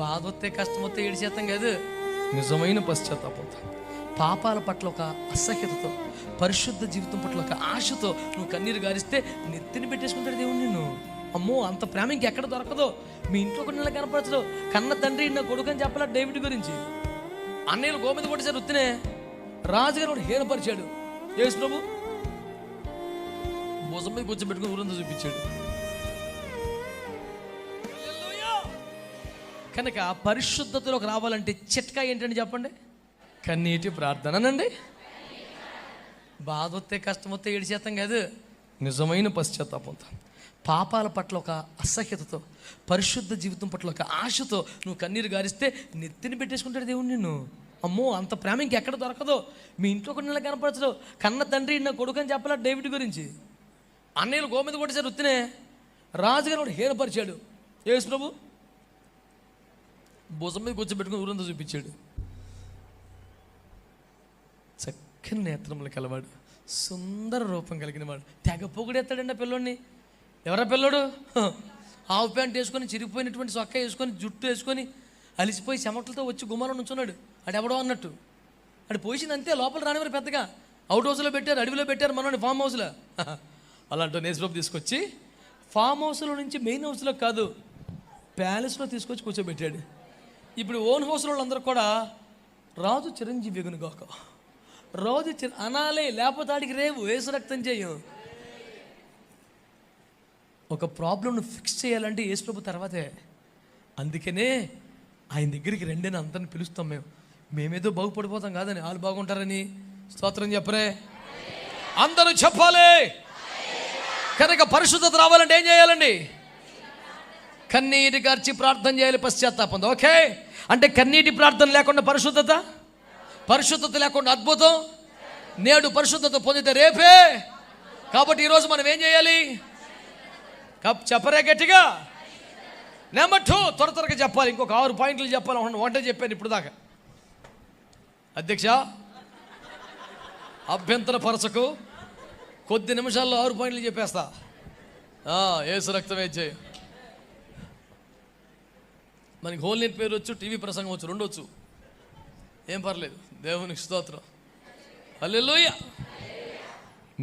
బాధ వస్తే కష్టం వస్తే ఏడిచేస్తాం కాదు, నిజమైన పశ్చాత్తాపంతో, పాపాల పట్ల ఒక అసహ్యతతో, పరిశుద్ధ జీవితం పట్ల ఒక ఆశతో నువ్వు కన్నీరు గారిస్తే నెత్తిని పెట్టేసుకుంటాడు దేవుడు నిన్ను. అమ్మో, అంత ప్రేమ ఇంకెక్కడ దొరకదో. మీ ఇంట్లో కొన్ని నెలలు కనపరచదు. కన్న తండ్రి నా కొడుకు అని చెప్పాల డేవిడ్ గురించి. అన్నయ్యలు గోమీద కొట్టేసారు, వృత్తినే రాజుగారు కూడా హీనపరిచాడు. యేసు ప్రభు భుజం మీద కూర్చోబెట్టుకుని ఊరంతా చూపించాడు. కనుక పరిశుద్ధతలోకి రావాలంటే చిట్కా ఏంటంటే చెప్పండి, కన్నీటి ప్రార్థననండి. బాధ వస్తే కష్టం వస్తే ఏడిచేస్తాం కాదు, నిజమైన పశ్చాత్తాపంతో, పాపాల పట్ల ఒక అసహ్యతతో, పరిశుద్ధ జీవితం పట్ల ఒక ఆశతో నువ్వు కన్నీరు గారిస్తే నెత్తిని పెట్టేసుకుంటాడు దేవుడు నిన్ను. అమ్మో, అంత ప్రేమ ఇంకెక్కడ దొరకదో. మీ ఇంట్లో కొన్ని నెలలు కనపరచదు. కన్న తండ్రి నా కొడుకు అని చెప్పాల డేవిడ్ గురించి. అన్నయ్యలు గోమీద కొట్టేసారు, వృత్తినే రాజుగారు కూడా హీనపరిచాడు. యేసు ప్రభు భుజం మీద కూర్చోబెట్టుకుని ఊరంతా చూపించాడు. చక్కని నేత్రములు కలవాడు, సుందర రూపం కలిగిన వాడు, తెగ పొగుడెత్తాడండి ఆ పిల్లోడిని. ఎవరా పిల్లోడు? ఆవు ప్యాంట్ వేసుకొని, చిరిగిపోయినటువంటి సొక్క వేసుకొని, జుట్టు వేసుకొని, అలిసిపోయి చెమటలతో వచ్చి గుమ్మాలో నుంచున్నాడు. అడెవడో అన్నట్టు అడు పోసింది అంతే. లోపల రానివారు పెద్దగా. అవుట్ హౌస్లో పెట్టారు, అడవిలో పెట్టారు, మనోని ఫామ్ హౌస్లో. అలాంటి నేస్బాబు తీసుకొచ్చి ఫామ్ హౌస్లో నుంచి మెయిన్ హౌస్లో కాదు, ప్యాలెస్లో తీసుకొచ్చి కూర్చోబెట్టాడు. ఇప్పుడు ఓన్ హౌస్లో వాళ్ళందరూ కూడా రాజు చిరంజీవిగును గాక, రాజు అనాలే, లేకపోతే ఆడికి రేవు వేసు రక్తం చేయం. ఒక ప్రాబ్లంను ఫిక్స్ చేయాలంటే యేసు ప్రభు తర్వాతే. అందుకనే ఆయన దగ్గరికి రెండేని అందరిని పిలుస్తాం. మేమేదో బాగుపడిపోతాం కాదని, వాళ్ళు బాగుంటారని. స్తోత్రం చెప్పరే, అందరూ చెప్పాలి. కనుక పరిశుద్ధత రావాలంటే ఏం చేయాలండి? కన్నీటి గార్చి ప్రార్థన చేయాలి, పశ్చాత్తాపం. ఓకే, అంటే కన్నీటి ప్రార్థన లేకుండా పరిశుద్ధత, పరిశుద్ధత లేకుండా అద్భుతం. నేడు పరిశుద్ధత పొందితే రేపే. కాబట్టి ఈరోజు మనం ఏం చేయాలి? చెప్పరే గట్టిగా. నెంబర్ 2, త్వరగా చెప్పాలి. ఇంకొక 6 పాయింట్లు చెప్పాలి. ఒకటే చెప్పాను ఇప్పుడు దాకా. అధ్యక్ష, అభ్యంతర పరచకు, కొద్ది నిమిషాల్లో 6 పాయింట్లు చెప్పేస్తా. యేసు రక్తమే చేయ. మనకి హోల్ నెట్ పేరు వచ్చు, టీవీ ప్రసంగం వచ్చు, 2 వచ్చు, ఏం పర్లేదు. దేవునికి స్తోత్రం. హల్లెలూయా.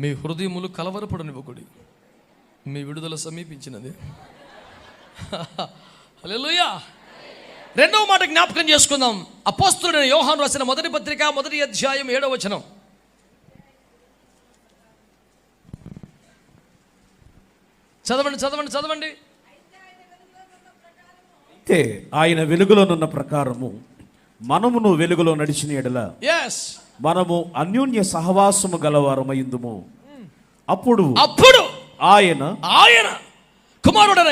మీ హృదయములు కలవరపడనివ్వకుడి, మీ విడుదల సమీపించినది. హల్లెలూయా. 2వ మాట జ్ఞాపకం చేసుకుందాం. అపోస్తలుడైన యోహాను రాసిన మొదటి పత్రిక 1వ అధ్యాయం 7వ వచనం. చదవండి చదవండి చదవండి. అయితే ఆయన వెలుగులోనున్న ప్రకారము మనమును వెలుగులో నడిచిన ఎడల మనము అన్యోన్య సహవాసము గలవారమైందుము. అప్పుడు ఆయన కుమారుడైన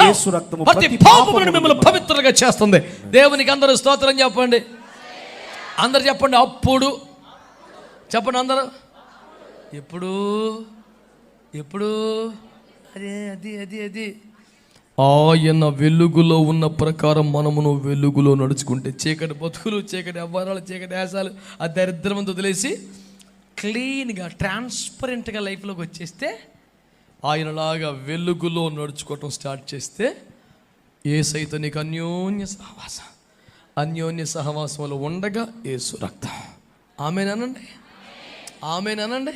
యేసు రక్తము ప్రతి పాపమును మిమ్మల్ని పవిత్రంగా చేస్తుంది. దేవునికి అందరూ స్తోత్రం చెప్పండి. అందరు చెప్పండి. అప్పుడు చెప్పండి అందరూ. ఎప్పుడు ఎప్పుడు అదే అది అది అది ఆయన వెలుగులో ఉన్న ప్రకారం మనమును వెలుగులో నడుచుకుంటే, చీకటి బతుకులు, చీకటి వ్యవహారాలు, చీకటి దేశాలు, ఆ దరిద్రమంతా వదిలేసి క్లీన్గా ట్రాన్స్పరెంట్గా లైఫ్లోకి వచ్చేస్తే, ఆయనలాగా వెలుగులో నడుచుకోవటం స్టార్ట్ చేస్తే, యేసయ్యతో నీకు అన్యోన్య సహవాసంలో ఉండగా యేసు రక్తం. ఆమేనండి, ఆమేనండి.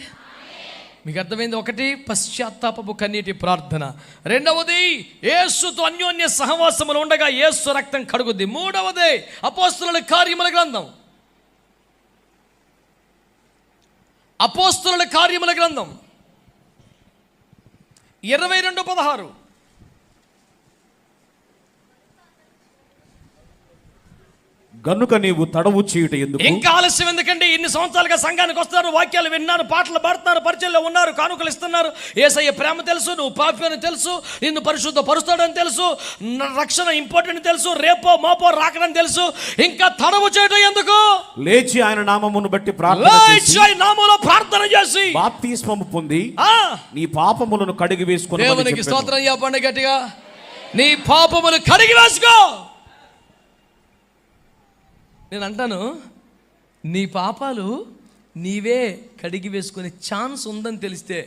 మీకు అర్థమైంది? 1, పశ్చాత్తాపపు కన్నీటి ప్రార్థన. 2వది, యేసుతో అన్యోన్య సహవాసములు ఉండగా యేసు రక్తం కడుగుద్ది. 3వది, అపోస్తలుల కార్యముల గ్రంథం. అపోస్తలుల కార్యముల గ్రంథం 22:16. గనుక నీవు తడవు చేయుట ఎందుకు? ఇంకా ఆలస్యం ఎందుకండి? ఇన్ని సంవత్సరాలుగా సంఘానికి వస్తున్నారు, వాక్యాలు విన్నారు, పాటలు పాడుతున్నారు, పరిచయంలో ఉన్నారు, కానుకలు ఇస్తున్నారు. యేసయ్య ప్రేమ తెలుసు, నువ్వు పాపి అని తెలుసు, నిన్ను పరిశుద్ధ పరుస్తాడని తెలుసు, రక్షణ ఇంపార్టెంట్ తెలుసు, రేపో మాపో రాకడని తెలుసు. ఇంకా తడవు చేయడం ఎందుకు? లేచి ఆయన నామమును బట్టి నామములో ప్రార్థన చేసి బాప్తిస్మము పొంది నీ పాపములను కడిగి వేసుకో. దేవునికి స్తోత్రం చెప్పండి గట్టిగా. నీ పాపములు కడిగి వేసుకో. నేను అంటాను, నీ పాపాలు నీవే కడిగి వేసుకునే ఛాన్స్ ఉందని తెలిస్తే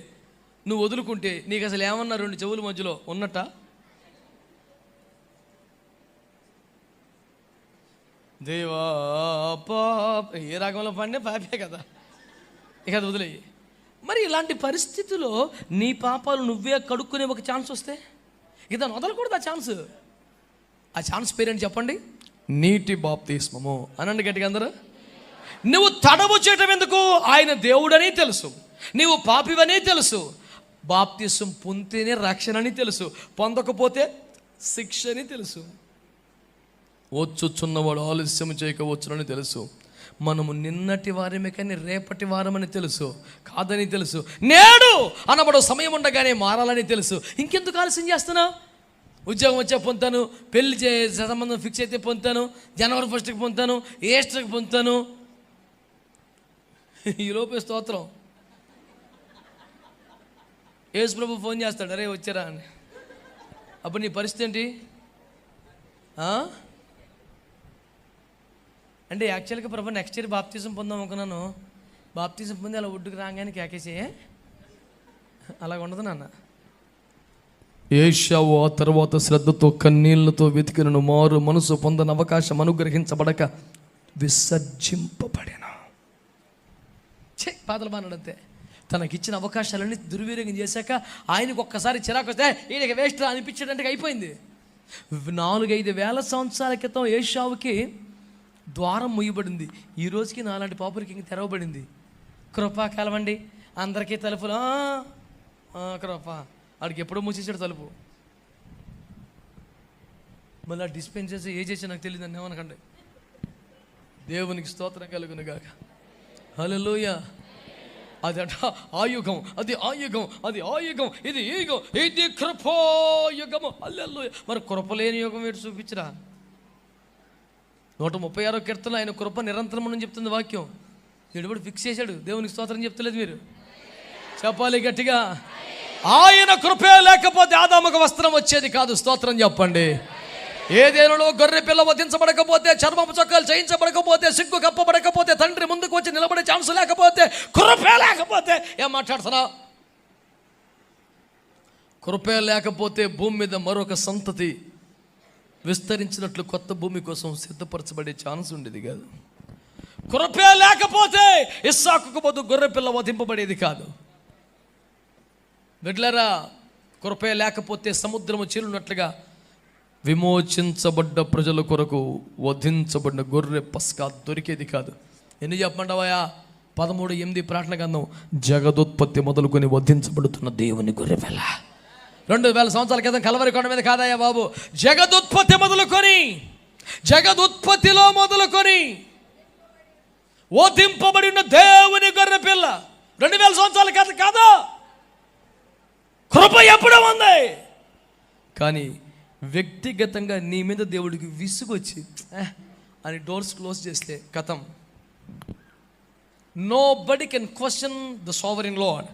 నువ్వు వదులుకుంటే నీకు అసలు ఏమన్నా 2 చెవుల మధ్యలో ఉన్నట్ట? దేవా పాప ఏ రాగంలో పాడినా పాపే కదా, ఇక అది వదిలేయి. మరి ఇలాంటి పరిస్థితిలో నీ పాపాలు నువ్వే కడుక్కునే ఒక ఛాన్స్ వస్తే ఇక దాన్ని వదలకూడదు. ఆ ఛాన్స్ పేరేంటి చెప్పండి? నీటి బాప్తిస్మము అనండి గట్టిగా అందరూ. నువ్వు తడవు చేయటం ఎందుకు? ఆయన దేవుడని తెలుసు, నీవు పాపివని తెలుసు, బాప్తిస్మం పొందితేనే రక్షణ అని తెలుసు, పొందకపోతే శిక్ష అని తెలుసు. వచ్చుచున్నవాడు ఆలస్యం చేయకపోవచ్చునని తెలుసు. మనము నిన్నటి వారమే కానీ రేపటి వారమని తెలుసు, కాదని తెలుసు. నేడు అనబడు సమయం ఉండగానే మారాలని తెలుసు. ఇంకెందుకు ఆలస్యం చేస్తున్నావు? ఉద్యోగం వచ్చే పొందుతాను, పెళ్లి సంబంధం ఫిక్స్ అయితే పొందుతాను, జనవరి 1కి పొందుతాను, ఈస్టర్కి పొందుతాను. ఈలోపే స్తోత్రం యేసు ప్రభు ఫోన్ చేస్తాడు, అరే వచ్చారా అని. అప్పుడు నీ పరిస్థితి ఏంటి? అంటే యాక్చువల్గా ప్రభు నెక్స్ట్ ఇయర్ బాప్తిజం పొందాం అనుకున్నాను. బాప్తిజం పొంది అలా ఒడ్డుకు రాగానే కేకేసే అలాగ ఉండదు నాన్న. ఏషావు ఆ తర్వాత శ్రద్ధతో కన్నీళ్లతో వెతికినను మారు మనసు పొందని అవకాశం అనుగ్రహించబడక విసర్జింపబడిన. పాతలు బానంతే. తనకిచ్చిన అవకాశాలన్నీ దుర్వినియోగం చేశాక ఆయనకు ఒక్కసారి చిరాకు వస్తే ఈయనకి వేస్ట్ అనిపించేటంటే అయిపోయింది. 4-5 వేల సంవత్సరాల క్రితం ఏషావుకి ద్వారం ముయ్యబడింది. ఈ రోజుకి నాలాంటి పాపులకి ఇంక తెరవబడింది. కృప కలవండి అందరికీ తలుపులు. కృప వాడికి ఎప్పుడో మూసేసాడు తలుపు. మళ్ళీ డిస్పెన్స్ చేసి ఏ చేసి నాకు తెలియదు అని ఏమనకండి. దేవునికి స్తోత్రం కలుగును గాక. హల్లెలూయా. అదట ఆ యుగం, అది ఆ యుగం, అది ఆ యుగం, ఇది ఈ యుగం, ఇది కృపాయుగము. హల్లెలూయా. మరి కృప లేని యుగం ఏంటి చూపించరా? 136వ కీర్తన ఆయన కృప నిరంతరం అని చెప్తుంది వాక్యం. వీడు ఫిక్స్ చేశాడు. దేవునికి స్తోత్రం చెప్తలేదు మీరు? చెప్పాలి గట్టిగా. ఆయన కృపే లేకపోతే ఆదాముకు వస్త్రం వచ్చేది కాదు. స్తోత్రం చెప్పండి. ఏదేనో గొర్రె పిల్ల వధించబడకపోతే, చర్మపు చొక్కాలు చేయించబడకపోతే, సిగ్గు కప్పబడకపోతే, తండ్రి ముందుకు వచ్చి నిలబడే ఛాన్స్ లేకపోతే, కృపే లేకపోతే ఏం మాట్లాడుతున్నా? కృపే లేకపోతే భూమి మీద మరొక సంతతి విస్తరించినట్లు కొత్త భూమి కోసం సిద్ధపరచబడే ఛాన్స్ ఉండేది కాదు. కృపే లేకపోతే ఇస్సాకుకు బదులు గొర్రె పిల్ల వధింపబడేది కాదు. బిడ్డలారా, కృపే లేకపోతే సముద్రము చీలున్నట్లుగా విమోచించబడ్డ ప్రజల కొరకు వధించబడిన గొర్రె పస్కా దొరికేది కాదు. ఎన్ని చెప్పమంటావా? 13:8 ప్రార్థన గ్రంథం. జగదుత్పత్తి మొదలుకొని వధించబడుతున్న దేవుని గొర్రె పిల్ల. 2000 సంవత్సరాల క్రితం కలవరి కొండ మీద కాదయ్యా బాబు. జగదుత్పత్తి మొదలుకొని, జగదుత్పత్తిలో మొదలుకొని వధింపబడి ఉన్న దేవుని గొర్రె పిల్ల 2000 సంవత్సరాల క్రితం కాదా? కృప ఎప్పుడూ ఉంది. కానీ వ్యక్తిగతంగా నీ మీద దేవుడికి విసుగొచ్చి అని డోర్స్ క్లోజ్ చేస్తే కథం. Nobody can question the sovereign lord.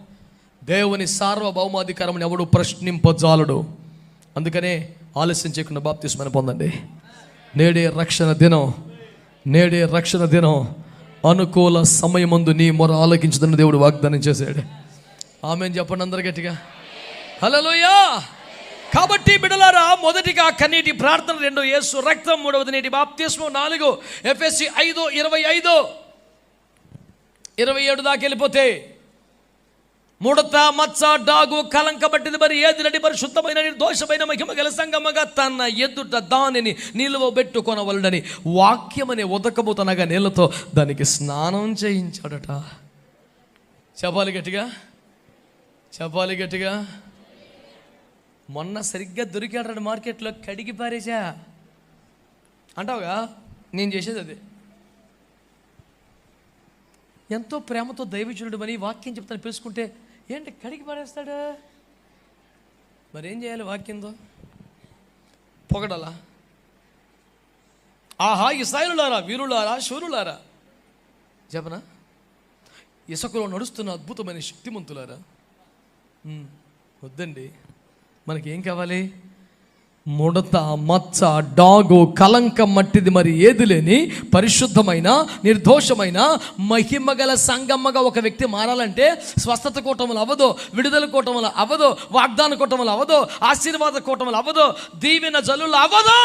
దేవుని సార్వభౌమాధికారం ఎవడు ప్రశ్నింపజాలడు. అందుకనే ఆలస్యం చేయకుండా బాప్తిస్మని పొందండి. నేడే రక్షణ దినం, నేడే రక్షణ దినం. అనుకూల సమయమందు నీ మొర ఆలకించుదని దేవుడు వాగ్దానం చేశాడు. ఆమేన్ చెప్పండి అందరు గట్టిగా. హల్లెలూయా. కాబట్టి బిడ్డలారా, మొదటిగా కన్నీటి ప్రార్థన, 2 యేసు రక్తం, 3వది నేటి బాప్తిస్మం, 4 ఎఫెసీ 5:25-27 దాకా వెళ్ళిపోతే ముడత, మచ్చ, డాగు, కలంకబట్టింది మరి ఏది పరిశుద్ధమైన నిర్దోషమైన మహిమ గల సంగమగా తన ఎదుట దానిని నిలువబెట్టుకొనవలెనని వాక్యమనే ఉదకము తనగా నీళ్లతో దానికి స్నానం చేయించాడట. చెప్పాలి గట్టిగా, చెప్పాలి గట్టిగా. మొన్న సరిగ్గా దొరికాడు మార్కెట్లో, కడిగి పారేసా అంటావుగా. నేను చేసేది అదే. ఎంతో ప్రేమతో దైవజనుడు అని వాక్యం చెప్తాను పిలుచుకుంటే ఏంటి కడిగి పారేస్తాడు? మరేం చేయాలి? వాక్యంతో పొగడలా? ఆహా ఇశ్రాయేలులారా, వీరులారా, శూరులారా చెప్పనా? ఇసుకలో నడుస్తున్న అద్భుతమైన శక్తిమంతులారా, వద్దండి. మనకేం కావాలి? ముడత, మచ్చ, డాగు, కలంకం మట్టిది మరి ఏది లేని పరిశుద్ధమైన నిర్దోషమైన మహిమగల సంగమ్మగా ఒక వ్యక్తి మారాలంటే స్వస్థత కూటములు అవ్వదు, విడుదల కూటములు అవ్వదు, వాగ్దాన కూటములు అవ్వదు, ఆశీర్వాద కూటములు అవ్వదు, దీవెన జల్లులు అవ్వదు.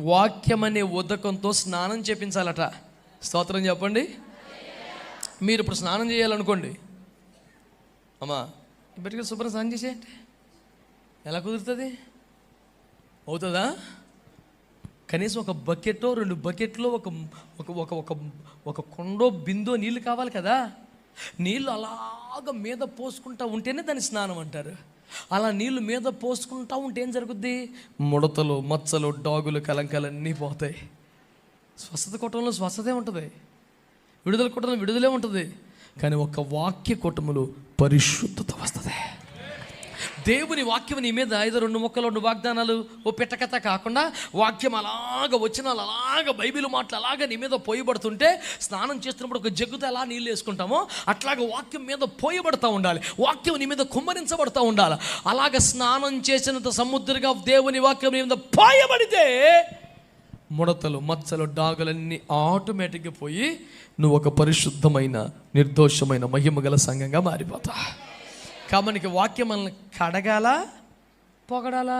వాక్యం అనే ఉదకంతో స్నానం చేపించాలట. స్తోత్రం చెప్పండి. మీరు ఇప్పుడు స్నానం చేయాలనుకోండి, అమ్మా ఇప్పటికీ శుభ్రం స్నానం చేసేయండి. ఎలా కుదురుతుంది? అవుతుందా? కనీసం ఒక బకెట్టో 2 బకెట్లో ఒక కొండో బిందో నీళ్ళు కావాలి కదా. నీళ్ళు అలాగ మీద పోసుకుంటా ఉంటేనే దాన్ని స్నానం అంటారు. అలా నీళ్ళు మీద పోసుకుంటా ఉంటే ఏం జరుగుద్ది? ముడతలు, మచ్చలు, డాగులు, కలంకాలు అన్నీ పోతాయి. స్వస్థత కుటుంబంలో స్వస్థతే ఉంటుంది, విడుదల కుటుంబంలో విడుదలే ఉంటుంది. కానీ ఒక వాక్య కుటుంబంలో పరిశుద్ధత వస్తుంది. దేవుని వాక్యం నీ మీద 5-2 మొక్కలు 2 వాగ్దానాలు ఓ పెట్టకథ కాకుండా వాక్యం అలాగ వచనాలు అలాగ బైబిల్ మాటలు అలాగ నీ మీద పోయబడుతుంటే, స్నానం చేస్తున్నప్పుడు ఒక జగ్గుతో ఎలా నీళ్ళు వేసుకుంటామో అట్లాగ వాక్యం మీద పోయబడతా ఉండాలి. వాక్యం నీ మీద కుమ్మరించబడతా ఉండాలి. అలాగ స్నానం చేసినంత సముద్రంగా దేవుని వాక్యం నీ మీద పోయబడితే ముడతలు, మచ్చలు, డాగులన్నీ ఆటోమేటిక్గా పోయి నువ్వు ఒక పరిశుద్ధమైన, నిర్దోషమైన, మహిమగల సంఘంగా మారిపోతా. కాబట్టి వాక్యం మనల్ని కడగాలా, పొగడాలా?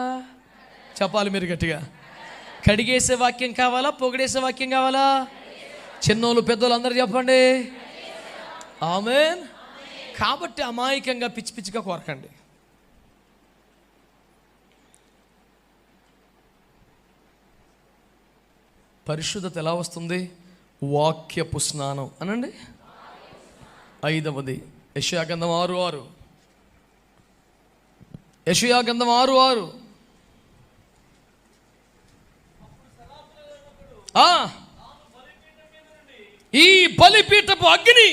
చెప్పాలి మీరు గట్టిగా. కడిగేసే వాక్యం కావాలా, పొగిడేసే వాక్యం కావాలా? చిన్నోళ్ళు పెద్దోళ్ళు అందరూ చెప్పండి ఆమేన్. కాబట్టి అమాయకంగా పిచ్చి పిచ్చిగా కోరకండి. పరిశుద్ధత ఎలా వస్తుంది? వాక్యపు స్నానం అనండి. 5వది యెషయా గ్రంథం 6:6. యెషయా గ్రంథం 6:6. ఈ బలిపీఠపు అగ్ని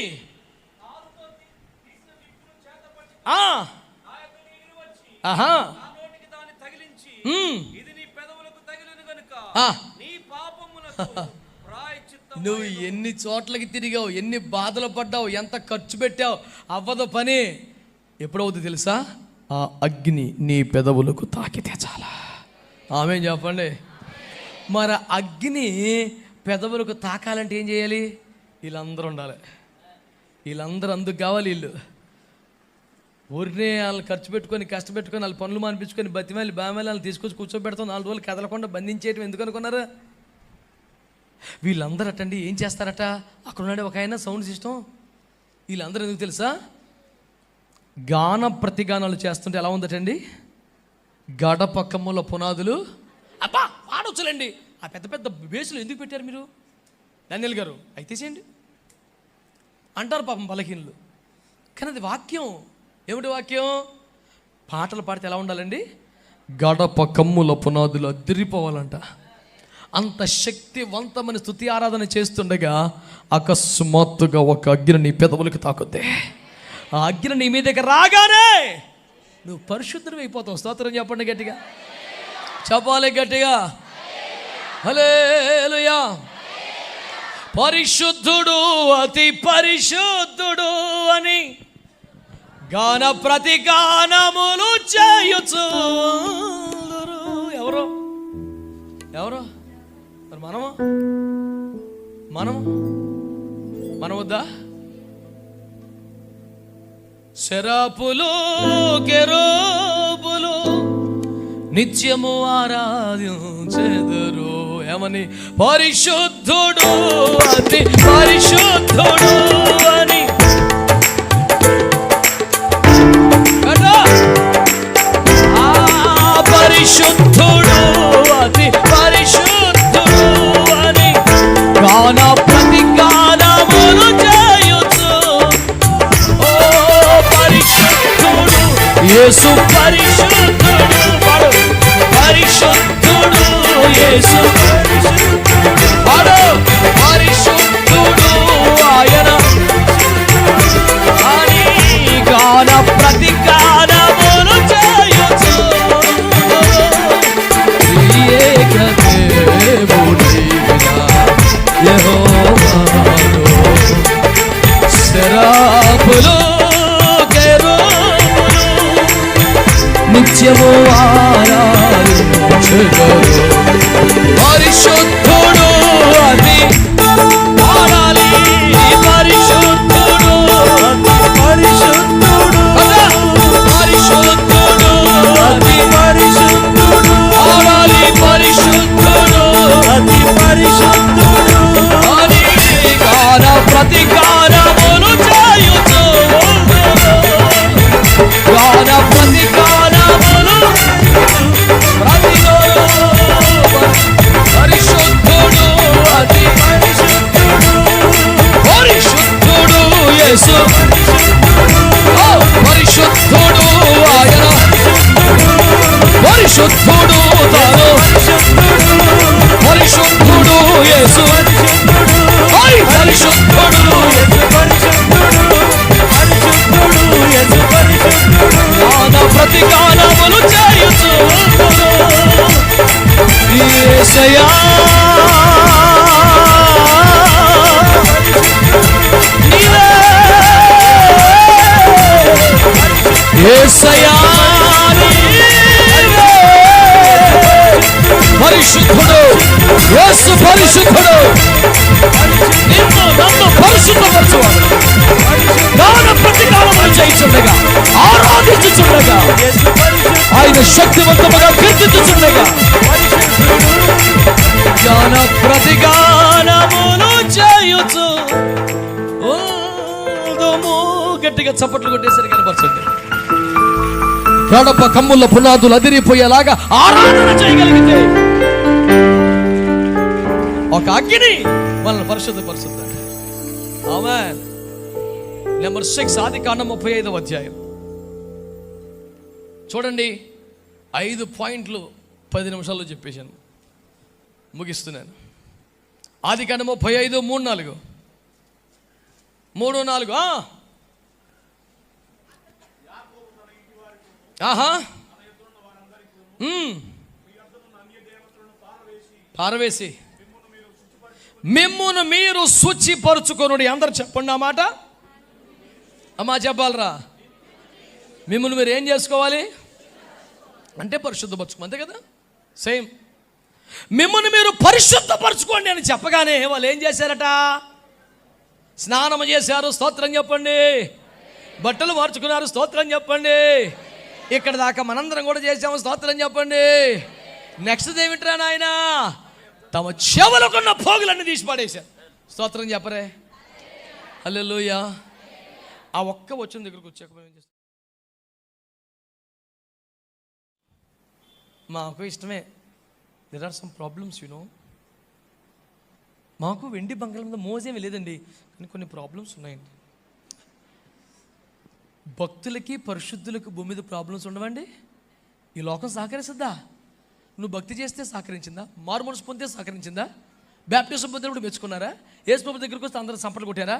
నువ్వు ఎన్ని చోట్లకి తిరిగావు, ఎన్ని బాధలు పడ్డావు, ఎంత ఖర్చు పెట్టావు, అవ్వదు పని. ఎప్పుడవుతుంది తెలుసా? ఆ అగ్ని నీ పెదవులకు తాకితే చాలా. ఆమేన్ చెప్పండి. మరి అగ్ని పెదవులకు తాకాలంటే ఏం చేయాలి? వీళ్ళందరూ ఉండాలి. వీళ్ళందరూ అందుకు కావాలి. వీళ్ళు ఊరినే వాళ్ళు ఖర్చు పెట్టుకొని, కష్టపెట్టుకొని, వాళ్ళు పనులు మానిపించుకొని, బతిమాలి బామేలి వాళ్ళని తీసుకొచ్చి కూర్చోబెడతాం. 4 రోజులు కదలకుండా బంధించేయటం ఎందుకు అనుకున్నారు? వీళ్ళందరూ అటండి ఏం చేస్తారట? అక్కడ ఉన్నాడే ఒక ఆయన సౌండ్ సిస్టమ్. వీళ్ళందరూ ఎందుకు తెలుసా? గాన ప్రతిగానాలు చేస్తుంటే ఎలా ఉందటండి? గడపక్కముల పునాదులు. అబ్బా వాడొచ్చులేండి, ఆ పెద్ద పెద్ద బేసులు ఎందుకు పెట్టారు మీరు డానియేల్ గారు? అయితే చేయండి అంటారు పాపం బలహీనులు. కానీ అది వాక్యం. ఏమిటి వాక్యం? పాటలు పాడితే ఎలా ఉండాలండి? గడప కమ్ముల పునాదులు అదిరిపోవాలంట. అంత శక్తివంతమైన స్తుతి ఆరాధన చేస్తుండగా అకస్మాత్తుగా ఒక అగ్ని నీ పెదవులకు తాకుద్ది. ఆ అగ్ని నీ మీదకి రాగానే నువ్వు పరిశుద్ధుడు అయిపోతావు. స్తోత్రం చెప్పండి గట్టిగా, చెప్పాలి గట్టిగా. హల్లెలూయా. పరిశుద్ధుడు, అతి పరిశుద్ధుడు అని గాన ప్రతి గానములు చేయొచ్చు. ఎవరు ఎవరు మరి? మనం వద్దా? శరాపులు, కెరూబులు నిత్యము ఆరాధించెదరు. ఏమని? పరిశుద్ధుడు, అతి పరిశుద్ధుడు అని. పరిశుద్ధుడు, అతి పరిశుద్ధుడు అని గాన ప్రతి గానములు చేయొచ్చు. ఓ పరిశుద్ధుడు యేసు, పరిశుద్ధుడు పరిశుద్ధుడు యేసు, పరిశుద్ధుడు ఆయన అని గాన ప్రతి గానములు చేయొచ్చు. శరాపులు, కెరూబులు నిత్యము ఆరాధించెదరు. పరిశుద్ధుడు, అతి పాడాలి. పరిశుద్ధుడు, పరిశుద్ధుడు, పరిశుద్ధుడు, అతి పరిశుద్ధుడు పాడాలి. పరిశుద్ధుడు, యేసయ్యా నీవే యేసయ్యా నీవే పరిశుద్ధుడు యేసు పరిశుద్ధుడు నిన్ను నన్ను పరిశుద్ధపరచువాడు దాన ప్రతికారములు చేయుచుండగా ఆరాధించుచుండగా ఆయన శక్తివంతముగా కీర్తించుచుండగా జ్ఞాన ప్రతిగానములు చేయుచు గట్టిగా చప్పట్లు కొట్టేసరికి కనపరచండి. గడప కమ్ముల పునాదులు అదిరిపోయేలాగా ఆరాధన చేయగలిగితే ఒక అగ్ని మనల్ని పరిశుద్ధపరుస్తుంది. ఆమేన్. నెంబర్ 6 ఆదికాండం 35వ అధ్యాయం చూడండి. 5 పాయింట్లు 10 నిమిషాల్లో చెప్పేశాను, ముగిస్తున్నాను. ఆదికాండం 35 3-4 పారవేసి మిమ్మును మీరు శుచిపరుచుకొనుడి. అందరు చెప్పండి ఆ మాట. అమ్మా చెప్పాలరా. మిమ్మల్ని మీరు ఏం చేసుకోవాలి అంటే పరిశుద్ధపరచుకో, అంతే కదా. సేమ్ మిమ్మల్ని మీరు పరిశుద్ధపరచుకోండి అని చెప్పగానే వాళ్ళు ఏం చేశారట? స్నానం చేశారు, స్తోత్రం చెప్పండి. బట్టలు మార్చుకున్నారు, స్తోత్రం చెప్పండి. ఇక్కడ దాకా మనందరం కూడా చేసాము, స్తోత్రం చెప్పండి. నెక్స్ట్ ఏమిట్రా నాయన? తమ చెవులకున్న పోగులన్నీ తీసి పడేశారు, స్తోత్రం చెప్పరే. హల్లెలూయా. ఆ ఒక్క వచ్చిన దగ్గరకు వచ్చాక మేము ఏం చేస్తాం? మాకు ఇష్టమే. There are some problems you know. మాకు వెండి బంగారం మీద మోసేమీ లేదండి, కానీ కొన్ని ప్రాబ్లమ్స్ ఉన్నాయండి. భక్తులకి పరిశుద్ధులకు భూమి మీద ప్రాబ్లమ్స్ ఉండవండి. ఈ లోకం సహకరిస్తుందా? నువ్వు భక్తి చేస్తే సహకరించిందా? మారు మనసు పొందితే సహకరించిందా? బ్యాప్టిజం పొందినప్పుడు మెచ్చుకున్నారా? యేసు ప్రభు దగ్గరికి వస్తే అందరూ సంపట్లు కొట్టారా?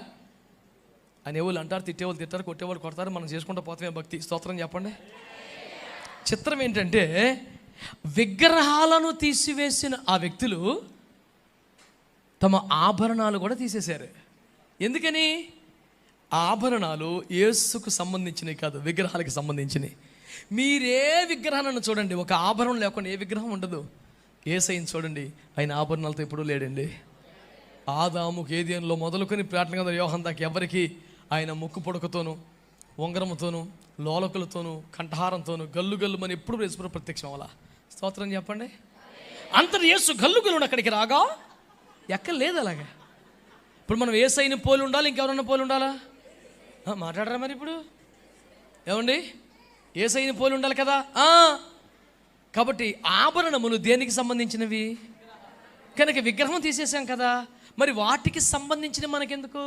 అనేవాళ్ళు అంటారు, తిట్టేవాళ్ళు తిట్టారు, కొట్టేవాళ్ళు కొడతారు, మనం చేసుకుంటూ పోతామే భక్తి. స్తోత్రం చెప్పండి. చిత్రం ఏంటంటే విగ్రహాలను తీసివేసిన ఆ వ్యక్తులు తమ ఆభరణాలు కూడా తీసేశారు. ఎందుకని? ఆభరణాలు యేసుకు సంబంధించినవి కాదు, విగ్రహాలకు సంబంధించినవి. మీరే విగ్రహాలను చూడండి, ఒక ఆభరణం లేకుండా ఏ విగ్రహం ఉండదు. యేసయ్యని చూడండి, ఆయన ఆభరణాలతో ఎప్పుడూ లేడండి. ఆదాము ఏదేనులో మొదలుకొని ప్రార్థన కదా యోహాను దాకా ఎవరికి ఆయన ముక్కు పొడకతోనూ ఉంగరముతోనూ లోలకులతోనూ కంఠహారంతోనూ గల్లు గల్లుమని ఎప్పుడు యేసు ప్రత్యక్షం అవ్వాలా? స్తోత్రం చెప్పండి. అంతటి యేసు గల్లు గల్లును అక్కడికి రాగా ఎక్కడ లేదు అలాగా. ఇప్పుడు మనం యేసయ్యని పోలి ఉండాలి, ఇంకెవరన్నా పోలి ఉండాలా? మాట్లాడరా మరి ఇప్పుడు ఏమండి? యేసయ్యని పోలి ఉండాలి కదా. కాబట్టి ఆభరణములు దేనికి సంబంధించినవి? కనుక విగ్రహం తీసేసాం కదా, మరి వాటికి సంబంధించిన మనకెందుకు?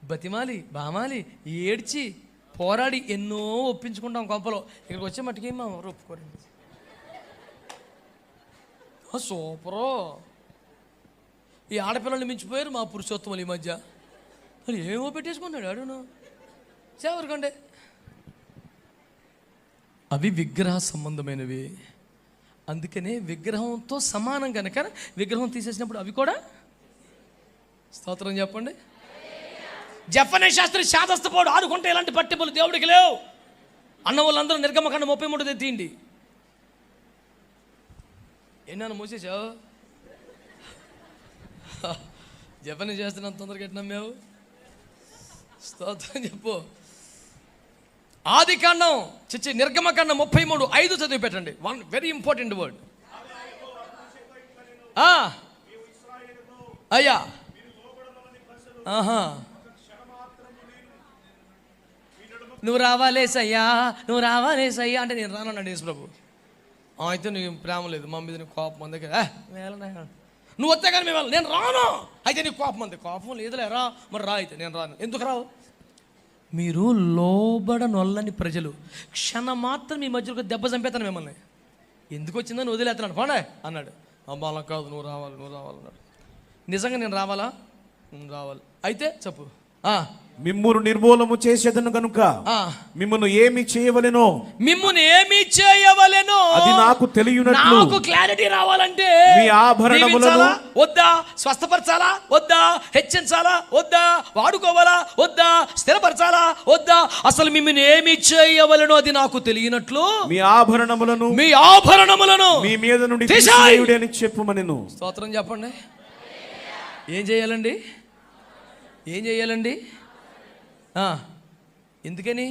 బతిమాలి, బామాలి, ఏడ్చి, పోరాడి ఎన్నో ఒప్పించుకుంటాం గొప్పలో. ఇక్కడికి వచ్చే మట్టుకి మా ఎవరు ఒప్పుకోరండి. సూపరు. ఈ ఆడపిల్లల్ని మించిపోయారు మా పురుషోత్తములు ఈ మధ్య. మరి ఏమో పెట్టేసుకున్నాడు అడుగును చేవరకండి. అవి విగ్రహ సంబంధమైనవి. అందుకనే విగ్రహంతో సమానం కనుక విగ్రహం తీసేసినప్పుడు అవి కూడా. స్తోత్రం చెప్పండి. జఫనే శాస్త్రి శాదస్తపోడు ఆడుకుంటే ఇలాంటి పట్టింపులు దేవుడికి లేవు అన్న వాళ్ళందరూ నిర్గమకాండం 33 తీయండి. ఎన్నాను మూసేసావు? జపని చేస్తున్నా తొందరగా ఎట్లా నమ్మావు? స్తోత్రం చెప్పు. ఆదికాండం నిర్గమకాండం 33:5 చదివి పెట్టండి. One very important word. అయ్యా నువ్వు రావాలేసయ్యా, నువ్వు రావాలేసయ్యా అంటే నేను రానన్నాడు యేసు ప్రభు. అయితే నీకు ప్రేమ లేదు, మా మీద నీకు కోపం ఉంది కదా, నువ్వు వస్తే కానీ మేము నేను రాను. అయితే నీకు కోపం ఉంది, కోపం లేదులే రా, మరి రా. అయితే నేను రాను. ఎందుకు రావు? మీరు లోబడనొల్లని ప్రజలు, క్షణం మాత్రం మీ మధ్యలో దెబ్బ చంపేతాను మిమ్మల్ని. ఎందుకు వచ్చిందని వదిలేస్తున్నాడు పోండే అన్నాడు. అమ్మా అలా కాదు, నువ్వు రావాలి, నువ్వు రావాలన్నాడు. నిజంగా నేను రావాలా? రావాలి. అయితే చెప్పు మిమ్మును నిర్మూలము చేసేదను గనుక మిమ్మును ఏమి చేయవలెనో మిమ్మును ఏమి చేయవలెనో అది నాకు తెలియనట్లు. నాకు క్లారిటీ రావాలంటే మీ ఆభరణములను వద్దా, స్వస్థపరచాలా వద్దా, హెచ్చించాలా వద్దా, వాడుకోవాలా వద్దా, స్థిరపరచాలా వద్దా, అసలు మిమ్మును ఏమి చేయవలెనో అది నాకు తెలియనట్లు మీ ఆభరణములను మీ మీద నుండి తీసివేయుడి అని చెప్పుమనెను. స్తోత్రం చెప్పండి. ఏం చేయాలండి? ఏం చేయాలండి? ఎందుకని?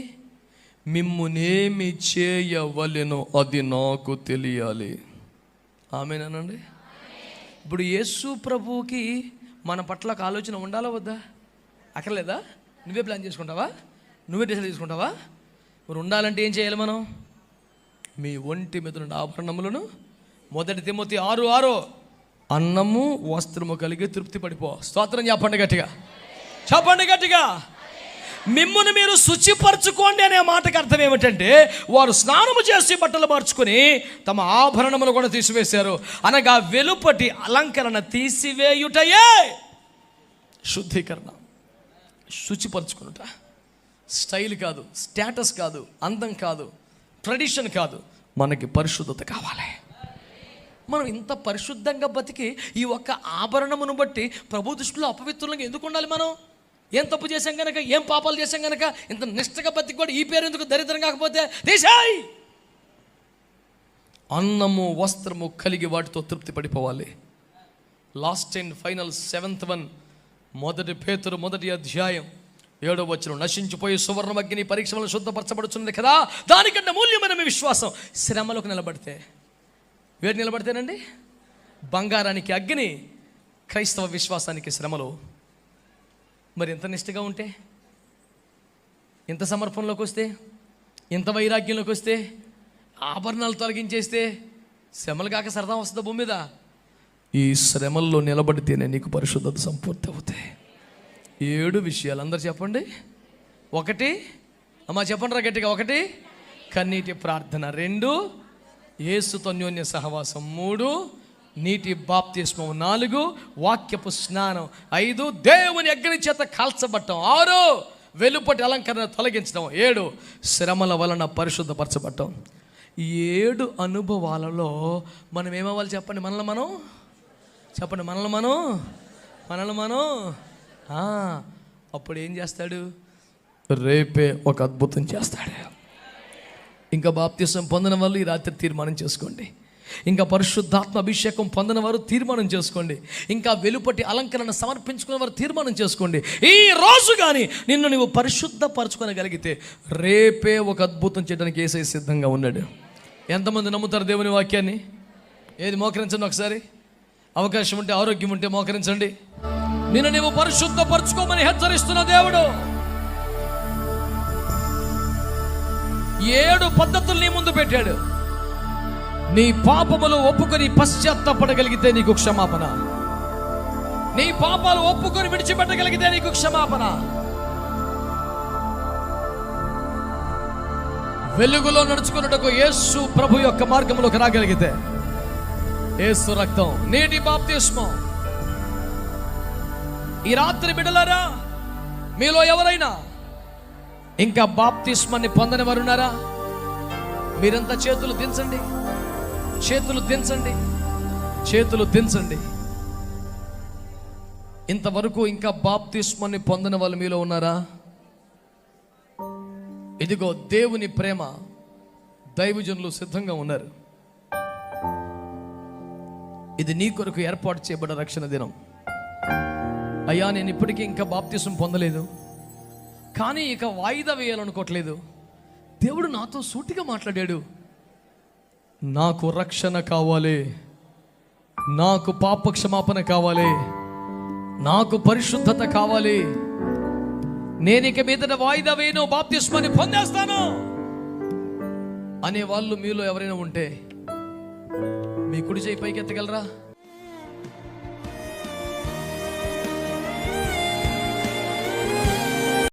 మిమ్మునేమి చేయవలెనో అది నాకు తెలియాలి. ఆమేనండి. ఇప్పుడు యేసు ప్రభువుకి మన పట్ల ఒక ఆలోచన ఉండాలా వద్దా? అక్కర్లేదా? నువ్వే ప్లాన్ చేసుకుంటావా? నువ్వే డిసైడ్ చేసుకుంటావా? మరి ఉండాలంటే ఏం చేయాలి మనం? మీ ఒంటి మీద నుండి ఆభరణములను 1 తిమోతి 6:6 అన్నము వస్త్రము కలిగి తృప్తి పడిపో. స్తోత్రం చెప్పండి గట్టిగా, చెప్పండి గట్టిగా. మిమ్మును మీరు శుచిపరచుకోండి అనే మాటకు అర్థం ఏమిటంటే వారు స్నానము చేసి బట్టలు మార్చుకొని తమ ఆభరణములు కూడా తీసివేశారు. అనగా వెలుపటి అలంకరణ తీసివేయుటయే శుద్ధీకరణ. శుచిపరచుకునుట స్టైల్ కాదు, స్టేటస్ కాదు, అందం కాదు, ట్రెడిషన్ కాదు, మనకి పరిశుద్ధత కావాలి. మనం ఇంత పరిశుద్ధంగా బతికి ఈ ఒక్క ఆభరణమును బట్టి ప్రభు దృష్టిలో అపవిత్రులంగా ఎందుకు ఉండాలి? మనం ఏం తప్పు చేశాం కనుక, ఏం పాపాలు చేశాం కనుక ఇంత నిష్ఠగా బతికి కూడా ఈ పేరు ఎందుకు దరిద్రం కాకపోతే? తీసేయ్. అన్నము వస్త్రము కలిగి వాటితో తృప్తి పడిపోవాలి. Last and final 7th one 1 పేతురు 1వ అధ్యాయం 7వ వచనం. నశించిపోయి సువర్ణమగ్ని పరీక్ష వలన శుద్ధపరచబడుచున్నది కదా, దానికంటే మూల్యమైన మీ విశ్వాసం శ్రమలకు నిలబడితే. వేడి నిలబడితేనండి బంగారానికి అగ్ని, క్రైస్తవ విశ్వాసానికి శ్రమలు. మరి ఎంత నిష్ఠగా ఉంటే, ఎంత సమర్పణలోకి వస్తే, ఎంత వైరాగ్యంలోకి వస్తే, ఆభరణాలు తొలగించేస్తే శ్రమలు కాక సరదా వస్తుందా భూమి మీద? ఈ శ్రమల్లో నిలబడితేనే నీకు పరిశుద్ధత సంపూర్తి అవుతాయి. 7 విషయాలు అందరు చెప్పండి. 1 అమ్మా చెప్పండి రా గట్టిగా. 1 కన్నీటి ప్రార్థన. 2 యేసుతో అన్యోన్య సహవాసం. 3 నీటి బాప్తిస్మం. 4 వాక్యపు స్నానం. 5 దేవుని అగ్ని చేత కాల్చబట్టం. 6 వెలుపటి అలంకరణ తొలగించడం. 7 శ్రమల వలన పరిశుద్ధపరచబట్టం. 7 అనుభవాలలో మనం ఏమవ్వాలి చెప్పండి? మనల్ని మనం చెప్పండి. మనల్ని మనం అప్పుడు ఏం చేస్తాడు? రేపే ఒక అద్భుతం చేస్తాడు. ఇంకా బాప్తిసం పొందిన వాళ్ళు ఈ రాత్రి తీర్మానం చేసుకోండి. ఇంకా పరిశుద్ధాత్మ అభిషేకం పొందిన వారు తీర్మానం చేసుకోండి. ఇంకా వెలుపటి అలంకరణ సమర్పించుకున్న వారు తీర్మానం చేసుకోండి. ఈ రోజు కానీ నిన్ను నువ్వు పరిశుద్ధపరచుకోగలిగితే రేపే ఒక అద్భుతం చేయడానికి యేసయ్య సిద్ధంగా ఉన్నాడు. ఎంతమంది నమ్ముతారు దేవుని వాక్యాన్ని? ఏది మోకరించండి ఒకసారి. అవకాశం ఉంటే, ఆరోగ్యం ఉంటే మోకరించండి. నిన్ను నువ్వు పరిశుద్ధపరచుకోమని హెచ్చరిస్తున్న దేవుడు 7 పద్ధతులు నీ ముందు పెట్టాడు. నీ పాపములు ఒప్పుకొని పశ్చాత్తాపడగలిగితే నీకు క్షమాపణ. నీ పాపాలు ఒప్పుకొని విడిచిపెట్టగలిగితే నీకు క్షమాపణ. వెలుగులో నడుచుకున్నటకు యేసు ప్రభు యొక్క మార్గంలోకి రాగలిగితే యేసు రక్తం, నీటి బాప్తిస్మం. ఈ రాత్రి బిడ్డలారా, మీలో ఎవరైనా ఇంకా బాప్తిస్మాన్ని పొందని వారు ఉన్నారా? మీరంతా చేతులు దించండి, చేతులు దించండి, చేతులు దించండి. ఇంతవరకు ఇంకా బాప్తిస్మాన్ని పొందని వాళ్ళు మీలో ఉన్నారా? ఇదిగో దేవుని ప్రేమ, దైవజనులు సిద్ధంగా ఉన్నారు. ఇది నీ కొరకు ఏర్పాటు చేయబడ్డ రక్షణ దినం. అయ్యా, నేను ఇప్పటికీ ఇంకా బాప్తిసం పొందలేదు, కానీ ఇక వాయిదా వేయాలనుకోవట్లేదు. దేవుడు నాతో సూటిగా మాట్లాడాడు. నాకు రక్షణ కావాలి, నాకు పాప క్షమాపణ కావాలి, నాకు పరిశుద్ధత కావాలి. నేను ఇక మీదట వాయిదా వేయను, బాప్తిస్మాన్ని పొందేస్తాను అనే వాళ్ళు మీలో ఎవరైనా ఉంటే మీ కుడి చేయి పైకి ఎత్తగలరా?